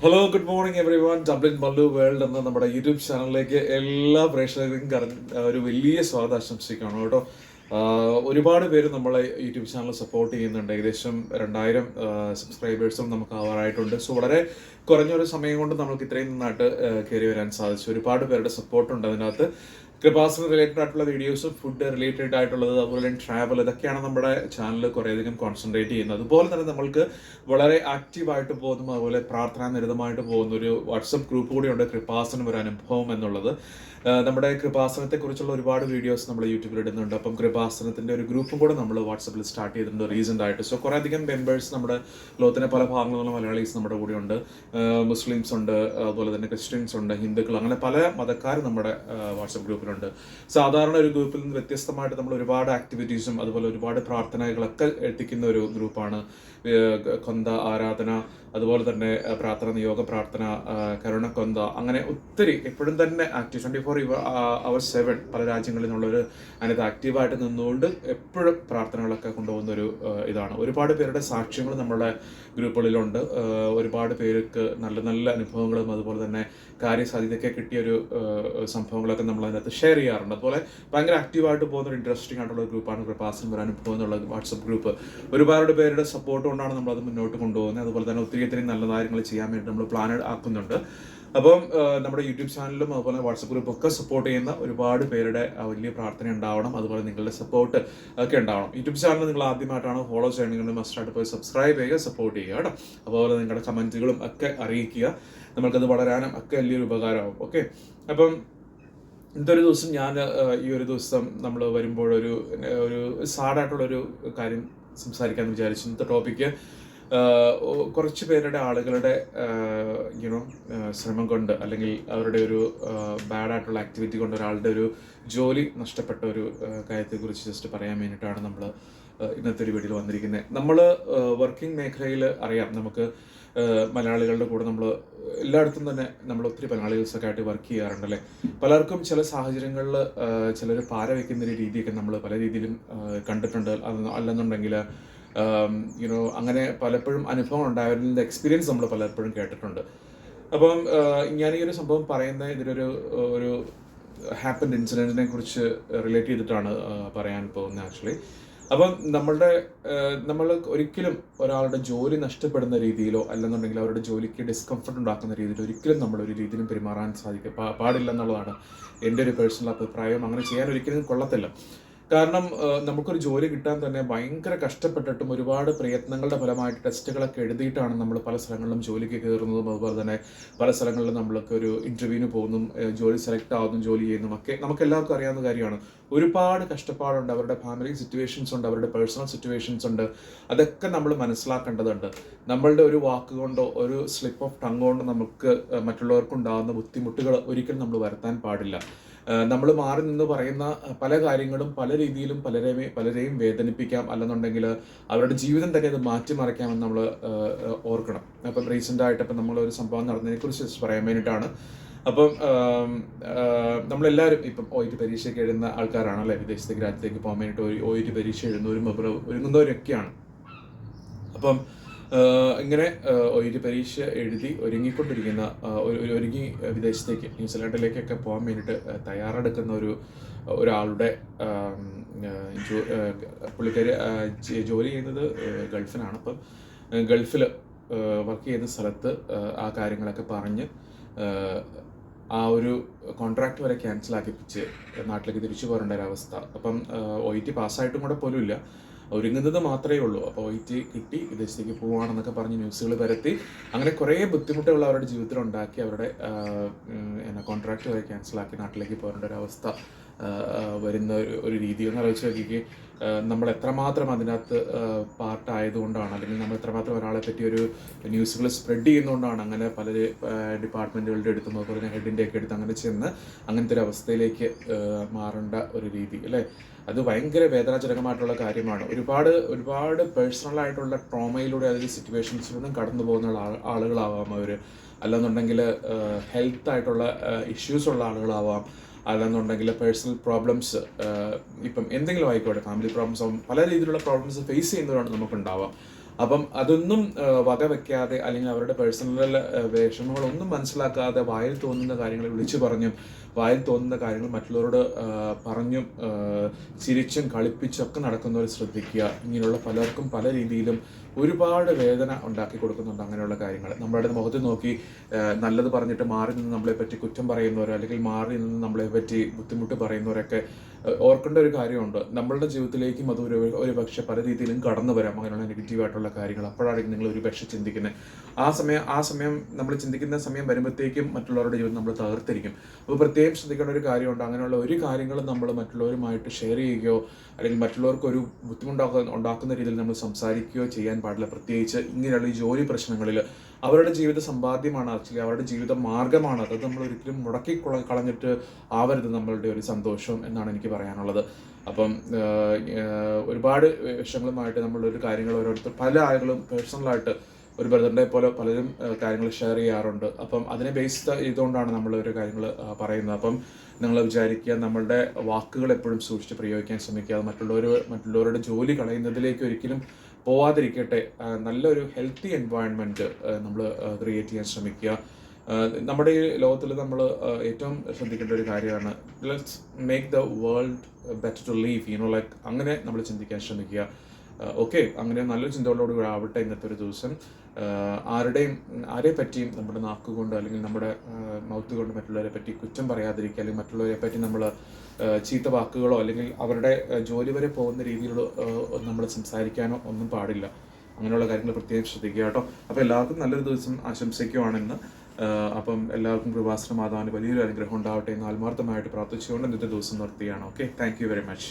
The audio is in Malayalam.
Hello, good morning every one. Dublin Mallu world എന്ന നമ്മുടെ യൂട്യൂബ് ചാനലിലേക്ക് എല്ലാ പ്രേക്ഷകർക്കും ഒരു വലിയ സ്വാഗതം ആശംസിക്കുകയാണ് കേട്ടോ. ഒരുപാട് പേര് നമ്മളെ യൂട്യൂബ് ചാനൽ സപ്പോർട്ട് ചെയ്യുന്നുണ്ട്. ഏകദേശം 2000 സബ്സ്ക്രൈബേഴ്സും നമുക്ക് ആവാറായിട്ടുണ്ട്. സോ വളരെ കുറഞ്ഞൊരു സമയം കൊണ്ട് നമുക്ക് ഇത്രയും നന്നായിട്ട് കയറി വരാൻ സാധിച്ചു. ഒരുപാട് പേരുടെ സപ്പോർട്ടുണ്ട് അതിനകത്ത്. കൃപാസന റിലേറ്റഡ് ആയിട്ടുള്ള വീഡിയോസും ഫുഡ് റിലേറ്റഡ് ആയിട്ടുള്ളത്, അതുപോലെ ട്രാവൽ, ഇതൊക്കെയാണ് നമ്മുടെ ചാനൽ കുറേയധികം കോൺസെൻട്രേറ്റ് ചെയ്യുന്നത്. അതുപോലെ തന്നെ നമ്മൾക്ക് വളരെ ആക്റ്റീവായിട്ട് പോകുന്ന, അതുപോലെ പ്രാർത്ഥനാനിരതമായിട്ട് പോകുന്ന ഒരു വാട്സപ്പ് ഗ്രൂപ്പ് കൂടിയുണ്ട്, കൃപാസനം ഒരു അനുഭവം എന്നുള്ളത്. നമ്മുടെ കൃപാസനത്തെക്കുറിച്ചുള്ള ഒരുപാട് വീഡിയോസ് നമ്മൾ യൂട്യൂബിൽ ഇടുന്നുണ്ട്. അപ്പം കൃപാസനത്തിൻ്റെ ഒരു ഗ്രൂപ്പും കൂടെ നമ്മൾ വാട്സപ്പിൽ സ്റ്റാർട്ട് ചെയ്തിട്ടുണ്ട് റീസെൻ്റ് ആയിട്ട്. സോ കുറേ അധികം മെമ്പേഴ്സ് നമ്മുടെ ലോകത്തിൻ്റെ പല ഭാഗങ്ങളിലുള്ള മലയാളീസ് നമ്മുടെ കൂടെ ഉണ്ട്. മുസ്ലിംസ് ഉണ്ട്, അതുപോലെ തന്നെ ക്രിസ്ത്യൻസ് ഉണ്ട്, ഹിന്ദുക്കൾ, അങ്ങനെ പല മതക്കാർ നമ്മുടെ വാട്സപ്പ് ഗ്രൂപ്പിലുണ്ട്. സാധാരണ ഒരു ഗ്രൂപ്പിൽ നിന്ന് വ്യത്യസ്തമായിട്ട് നമ്മൾ ഒരുപാട് ആക്ടിവിറ്റീസും അതുപോലെ ഒരുപാട് പ്രാർത്ഥനകളൊക്കെ എത്തിക്കുന്ന ഒരു ഗ്രൂപ്പാണ് കൊന്ത ആരാധന, അതുപോലെ തന്നെ പ്രാർത്ഥന, നിയോഗ പ്രാർത്ഥന, കരുണക്കൊന്ത, അങ്ങനെ ഒത്തിരി എപ്പോഴും തന്നെ ആക്റ്റീവ് 24/7 പല രാജ്യങ്ങളിൽ നിന്നുള്ളൊരു അതിനകത്ത് ആക്റ്റീവായിട്ട് നിന്നുകൊണ്ട് എപ്പോഴും പ്രാർത്ഥനകളൊക്കെ കൊണ്ടുപോകുന്ന ഒരു ഇതാണ്. ഒരുപാട് പേരുടെ സാക്ഷ്യങ്ങൾ നമ്മുടെ ഗ്രൂപ്പുകളിലുണ്ട്. ഒരുപാട് പേർക്ക് നല്ല നല്ല അനുഭവങ്ങളും അതുപോലെ തന്നെ കാര്യസാധ്യതയൊക്കെ കിട്ടിയൊരു സംഭവങ്ങളൊക്കെ നമ്മൾ അതിനകത്ത് ഷെയർ ചെയ്യാറുണ്ട്. അതുപോലെ ഭയങ്കര ആക്റ്റീവായിട്ട് പോകുന്ന ഒരു ഇൻട്രസ്റ്റിംഗ് ആയിട്ടുള്ള ഒരു ഗ്രൂപ്പാണ് കൃപാസനം ഒരു അനുഭവം എന്നുള്ള വാട്സപ്പ് ഗ്രൂപ്പ്. ഒരുപാട് പേരുടെ സപ്പോർട്ട് കൊണ്ടാണ് നമ്മളത് മുന്നോട്ട് കൊണ്ടുപോകുന്നത്. അതുപോലെ തന്നെ ഒത്തിരി നല്ല കാര്യങ്ങൾ ചെയ്യാൻ വേണ്ടി നമ്മൾ പ്ലാൻ ആക്കുന്നുണ്ട്. അപ്പം നമ്മുടെ യൂട്യൂബ് ചാനലും അതുപോലെ വാട്സപ്പ് ഗ്രൂപ്പും ഒക്കെ സപ്പോർട്ട് ചെയ്യുന്ന ഒരുപാട് പേരുടെ വലിയ പ്രാർത്ഥന ഉണ്ടാവണം. അതുപോലെ നിങ്ങളുടെ സപ്പോർട്ട് ഒക്കെ ഉണ്ടാവണം. യൂട്യൂബ് ചാനൽ നിങ്ങൾ ആദ്യമായിട്ടാണ് ഫോളോ ചെയ്യണമെങ്കിൽ മസ്റ്റായിട്ട് പോയി സബ്സ്ക്രൈബ് ചെയ്യുക, സപ്പോർട്ട് ചെയ്യുക കേട്ടോ. അതുപോലെ നിങ്ങളുടെ കമൻറ്റുകളും ഒക്കെ അറിയിക്കുക. നമുക്കത് വളരാനും ഒക്കെ വലിയൊരു ഉപകാരമാകും. ഓക്കെ, അപ്പം ഇന്നത്തെ ദിവസം ഞാൻ ഈ ഒരു ദിവസം നമ്മൾ വരുമ്പോഴൊരു സാഡായിട്ടുള്ളൊരു കാര്യം സംസാരിക്കാമെന്ന് വിചാരിച്ചു. ഇന്നത്തെ ടോപ്പിക്ക് കുറച്ച് പേരുടെ ആളുകളുടെ ശ്രമം കൊണ്ട്, അല്ലെങ്കിൽ അവരുടെ ഒരു ബാഡായിട്ടുള്ള ആക്ടിവിറ്റി കൊണ്ട് ഒരാളുടെ ഒരു ജോലി നഷ്ടപ്പെട്ട ഒരു കാര്യത്തെക്കുറിച്ച് ജസ്റ്റ് പറയാൻ വേണ്ടിയിട്ടാണ് നമ്മൾ ഇന്നത്തെ ഒരു വീഡിയോയിൽ വന്നിരിക്കുന്നത്. നമ്മൾ വർക്കിംഗ് മേഖലയിൽ അറിയാം, നമുക്ക് മലയാളികളുടെ കൂടെ നമ്മൾ എല്ലായിടത്തും തന്നെ നമ്മൾ ഒത്തിരി മലയാളികൾസൊക്കെ ആയിട്ട് വർക്ക് ചെയ്യാറുണ്ടല്ലേ. പലർക്കും ചില സാഹചര്യങ്ങളിൽ ചിലർ പാര വയ്ക്കുന്ന ഒരു രീതിയൊക്കെ നമ്മൾ പല രീതിയിലും കണ്ടിട്ടുണ്ട്. അല്ലെന്നുണ്ടെങ്കിൽ അങ്ങനെ പലപ്പോഴും അനുഭവം ഉണ്ടായവരുടെ എക്സ്പീരിയൻസ് നമ്മൾ പലപ്പോഴും കേട്ടിട്ടുണ്ട്. അപ്പം ഞാൻ ഈ ഒരു സംഭവം പറയുന്നത് ഒരു ഹാപ്പൻഡ് ഇൻസിഡൻറ്റിനെ കുറിച്ച് റിലേറ്റ് ചെയ്തിട്ടാണ് പറയാൻ പോകുന്നത് ആക്ച്വലി. അപ്പം നമ്മൾ ഒരിക്കലും ഒരാളുടെ ജോലി നഷ്ടപ്പെടുന്ന രീതിയിലോ അല്ലെന്നുണ്ടെങ്കിൽ അവരുടെ ജോലിക്ക് ഡിസ്കംഫർട്ട് ഉണ്ടാക്കുന്ന രീതിയിലോ ഒരിക്കലും നമ്മളൊരു രീതിയിലും പെരുമാറാൻ പാടില്ല എന്നുള്ളതാണ് എൻ്റെ ഒരു പേഴ്സണൽ അഭിപ്രായം. അങ്ങനെ ചെയ്യാൻ ഒരിക്കലും കൊള്ളത്തില്ല. കാരണം നമുക്കൊരു ജോലി കിട്ടാൻ തന്നെ ഭയങ്കര കഷ്ടപ്പെട്ടിട്ടും ഒരുപാട് പ്രയത്നങ്ങളുടെ ഫലമായിട്ട് ടെസ്റ്റുകളൊക്കെ എഴുതിയിട്ടാണ് നമ്മൾ പല സ്ഥലങ്ങളിലും ജോലിക്ക് കയറുന്നതും, അതുപോലെ തന്നെ പല സ്ഥലങ്ങളിലും നമ്മളൊക്കെ ഒരു ഇൻ്റർവ്യൂവിന് പോകുന്നതും ജോലി സെലക്ട് ആവുന്നതും ജോലി ചെയ്യുന്നതും ഒക്കെ നമുക്ക് എല്ലാവർക്കും അറിയാവുന്ന കാര്യമാണ്. ഒരുപാട് കഷ്ടപ്പാടുണ്ട്, അവരുടെ ഫാമിലി സിറ്റുവേഷൻസ് ഉണ്ട്, അവരുടെ പേഴ്സണൽ സിറ്റുവേഷൻസ് ഉണ്ട്. അതൊക്കെ നമ്മൾ മനസ്സിലാക്കേണ്ടതുണ്ട്. നമ്മളുടെ ഒരു വാക്കുകൊണ്ടോ ഒരു സ്ലിപ്പ് ഓഫ് ടങ് കൊണ്ടോ നമുക്ക് മറ്റുള്ളവർക്കുണ്ടാകുന്ന ബുദ്ധിമുട്ടുകൾ ഒരിക്കലും നമ്മൾ വരുത്താൻ പാടില്ല. നമ്മൾ മാറി നിന്ന് പറയുന്ന പല കാര്യങ്ങളും പല രീതിയിലും പലരെയും വേദനിപ്പിക്കാം, അല്ലെന്നുണ്ടെങ്കിൽ അവരുടെ ജീവിതം തന്നെ അത് മാറ്റിമറിക്കാമെന്ന് നമ്മൾ ഓർക്കണം. അപ്പം റീസെൻ്റായിട്ട് ഇപ്പം നമ്മളൊരു സംഭവം നടന്നതിനെക്കുറിച്ച് പറയാൻ വേണ്ടിയിട്ടാണ്. അപ്പം നമ്മളെല്ലാവരും ഇപ്പം OET പരീക്ഷയ്ക്ക് എഴുതുന്ന ആൾക്കാരാണല്ലേ, വിദേശത്തേക്ക് രാജ്യത്തേക്ക് പോകാൻ വേണ്ടിയിട്ട് OET പരീക്ഷ എഴുതുന്നവരും ഒരുങ്ങുന്നവരൊക്കെയാണ്. അപ്പം ഇങ്ങനെ OET പരീക്ഷ എഴുതി ഒരുങ്ങിക്കൊണ്ടിരിക്കുന്ന ഒരുങ്ങി വിദേശത്തേക്ക് ന്യൂസിലാൻഡിലേക്കൊക്കെ പോകാൻ വേണ്ടിയിട്ട് തയ്യാറെടുക്കുന്ന ഒരാളുടെ പുള്ളിക്കാരി ജോലി ചെയ്യുന്നത് ഗൾഫിലാണ്. അപ്പം ഗൾഫിൽ വർക്ക് ചെയ്യുന്ന സ്ഥലത്ത് ആ കാര്യങ്ങളൊക്കെ പറഞ്ഞ് ആ ഒരു കോൺട്രാക്റ്റ് വരെ ക്യാൻസലാക്കിപ്പിച്ച് നാട്ടിലേക്ക് തിരിച്ചു പോരേണ്ട ഒരവസ്ഥ. അപ്പം OET പാസ്സായിട്ടും കൂടെ പോലും ഇല്ല, ഒരുങ്ങുന്നത് മാത്രമേ ഉള്ളൂ. അപ്പോൾ OET കിട്ടി വിദേശത്തേക്ക് പോവുകയാണെന്നൊക്കെ പറഞ്ഞ് ന്യൂസുകൾ പരത്തി അങ്ങനെ കുറേ ബുദ്ധിമുട്ടുകൾ അവരുടെ ജീവിതത്തിൽ ഉണ്ടാക്കി അവരുടെ കോൺട്രാക്റ്റ് വരെ ക്യാൻസലാക്കി നാട്ടിലേക്ക് പോരേണ്ട ഒരവസ്ഥ വരുന്ന ഒരു രീതി ഒന്ന് ആലോചിച്ച് നോക്കിക്ക്. നമ്മൾ എത്രമാത്രം അതിനകത്ത് പാർട്ടായതുകൊണ്ടാണ്, അല്ലെങ്കിൽ നമ്മൾ എത്രമാത്രം ഒരാളെ പറ്റി ഒരു ന്യൂസുകൾ സ്പ്രെഡ് ചെയ്യുന്നതുകൊണ്ടാണ് അങ്ങനെ പല ഡിപ്പാർട്ട്മെൻറ്റുകളുടെ അടുത്തും അതുപോലെ തന്നെ ഹെഡിൻ്റെയൊക്കെ അടുത്ത് അങ്ങനെ ചെന്ന് അങ്ങനത്തെ ഒരു അവസ്ഥയിലേക്ക് മാറേണ്ട ഒരു രീതി അല്ലേ. അത് ഭയങ്കര വേദനാജനകമായിട്ടുള്ള കാര്യമാണ്. ഒരുപാട് പേഴ്സണലായിട്ടുള്ള ട്രോമയിലൂടെ അതൊരു സിറ്റുവേഷൻസിലൂടെ കടന്നു പോകുന്ന ആളുകളാവാം അവർ, അല്ലെന്നുണ്ടെങ്കിൽ ഹെൽത്തായിട്ടുള്ള ഇഷ്യൂസ് ഉള്ള ആളുകളാവാം, അല്ലെന്നുണ്ടെങ്കിൽ പേഴ്സണൽ പ്രോബ്ലംസ്, ഇപ്പം എന്തെങ്കിലും ആയിക്കോട്ടെ, ഫാമിലി പ്രോബ്ലംസ് ആവും, പല രീതിയിലുള്ള പ്രോബ്ലംസ് ഫേസ് ചെയ്യുന്നവരാണ് നമുക്കുണ്ടാവാം. അപ്പം അതൊന്നും വകവെക്കാതെ അല്ലെങ്കിൽ അവരുടെ പേഴ്സണൽ വിഷമങ്ങളൊന്നും മനസ്സിലാക്കാതെ വായിൽ തോന്നുന്ന കാര്യങ്ങൾ വിളിച്ചു പറഞ്ഞും വായിൽ തോന്നുന്ന കാര്യങ്ങൾ മറ്റുള്ളവരോട് പറഞ്ഞും ചിരിച്ചും കളിപ്പിച്ചും ഒക്കെ നടക്കുന്നവർ ശ്രദ്ധിക്കുക. ഇങ്ങനെയുള്ള പലർക്കും പല രീതിയിലും ഒരുപാട് വേദന ഉണ്ടാക്കി കൊടുക്കുന്നുണ്ട് അങ്ങനെയുള്ള കാര്യങ്ങൾ. നമ്മുടെ മുഖത്ത് നോക്കി നല്ലത് പറഞ്ഞിട്ട് മാറി നിന്ന് നമ്മളെ പറ്റി കുറ്റം പറയുന്നവരോ അല്ലെങ്കിൽ മാറി നിന്ന് നമ്മളെ പറ്റി ബുദ്ധിമുട്ട് പറയുന്നവരൊക്കെ ഓർക്കേണ്ട ഒരു കാര്യമുണ്ട്. നമ്മളുടെ ജീവിതത്തിലേക്കും അത് ഒരു പക്ഷെ പല രീതിയിലും കടന്നു വരാം അങ്ങനെയുള്ള നെഗറ്റീവായിട്ടുള്ള കാര്യങ്ങൾ. അപ്പോഴായിരിക്കും നിങ്ങൾ ഒരു പക്ഷെ ചിന്തിക്കുന്നത്. ആ സമയം നമ്മൾ ചിന്തിക്കുന്ന സമയം വരുമ്പോഴത്തേക്കും മറ്റുള്ളവരുടെ ജീവിതം നമ്മൾ തകർത്തിരിക്കും. അപ്പോൾ പ്രത്യേകം ശ്രദ്ധിക്കേണ്ട ഒരു കാര്യമുണ്ട്. അങ്ങനെയുള്ള ഒരു കാര്യങ്ങളും നമ്മൾ മറ്റുള്ളവരുമായിട്ട് ഷെയർ ചെയ്യുകയോ അല്ലെങ്കിൽ മറ്റുള്ളവർക്ക് ഒരു ഉണ്ടാക്കുന്ന രീതിയിൽ നമ്മൾ സംസാരിക്കുകയോ ചെയ്യാൻ പാടില്ല. പ്രത്യേകിച്ച് ഇങ്ങനെയുള്ള ഈ ജോലി പ്രശ്നങ്ങളിൽ അവരുടെ ജീവിത സമ്പാദ്യമാണ്, ആക്ച്വലി അവരുടെ ജീവിത മാർഗമാണ്. അത് നമ്മൾ ഒരിക്കലും മുടക്കി കളഞ്ഞിട്ട് ആവരുത് നമ്മളുടെ ഒരു സന്തോഷം എന്നാണ് എനിക്ക് പറയാനുള്ളത്. അപ്പം ഒരുപാട് വിഷയങ്ങളുമായിട്ട് നമ്മളൊരു കാര്യങ്ങൾ ഓരോരുത്തർ പല ആളുകളും പേഴ്സണലായിട്ട് ഒരു ബ്രദറിനെ പോലെ പലരും കാര്യങ്ങൾ ഷെയർ ചെയ്യാറുണ്ട്. അപ്പം അതിനെ ബേസ് ചെയ്തുകൊണ്ടാണ് നമ്മൾ ഒരു കാര്യങ്ങൾ പറയുന്നത്. അപ്പം നിങ്ങൾ വിചാരിക്കുക, നമ്മളുടെ വാക്കുകൾ എപ്പോഴും സൂക്ഷിച്ച് പ്രയോഗിക്കാൻ ശ്രമിക്കുക. മറ്റുള്ളവരുടെ ജോലി കളയുന്നതിലേക്ക് ഒരിക്കലും പോവാതിരിക്കട്ടെ. നല്ലൊരു ഹെൽത്തി എൻവയോൺമെൻറ്റ് നമ്മൾ ക്രിയേറ്റ് ചെയ്യാൻ ശ്രമിക്കുക. നമ്മുടെ ഈ ലോകത്തിൽ നമ്മൾ ഏറ്റവും ശ്രദ്ധിക്കേണ്ട ഒരു കാര്യമാണ് let's make the world better to leave, like അങ്ങനെ നമ്മൾ ചിന്തിക്കാൻ ശ്രമിക്കുക. ഓക്കെ, അങ്ങനെ നല്ലൊരു ചിന്തകളോടുകൂടി ആവട്ടെ ഇന്നത്തെ ഒരു ദിവസം. ആരെ പറ്റിയും നമ്മുടെ നാക്കുകൊണ്ട് അല്ലെങ്കിൽ നമ്മുടെ മൗത്ത് കൊണ്ട് മറ്റുള്ളവരെ പറ്റി കുറ്റം പറയാതിരിക്കുക, അല്ലെങ്കിൽ മറ്റുള്ളവരെ പറ്റി നമ്മൾ ചീത്ത വാക്കുകളോ അല്ലെങ്കിൽ അവരുടെ ജോലി വരെ പോകുന്ന രീതിയിലുള്ള നമ്മൾ സംസാരിക്കാനോ ഒന്നും പാടില്ല. അങ്ങനെയുള്ള കാര്യങ്ങൾ പ്രത്യേകം ശ്രദ്ധിക്കുക കേട്ടോ. അപ്പോൾ എല്ലാവർക്കും നല്ലൊരു ദിവസം ആശംസിക്കുകയാണെന്ന്. അപ്പം എല്ലാവർക്കും കൃപാസന മാതാവിന് വലിയൊരു അനുഗ്രഹം ഉണ്ടാവട്ടെ എന്ന് ആത്മാർത്ഥമായിട്ട് പ്രാർത്ഥിച്ചുകൊണ്ട് ഇന്നത്തെ ദിവസം നിർത്തുകയാണ്. Okay, thank you very much.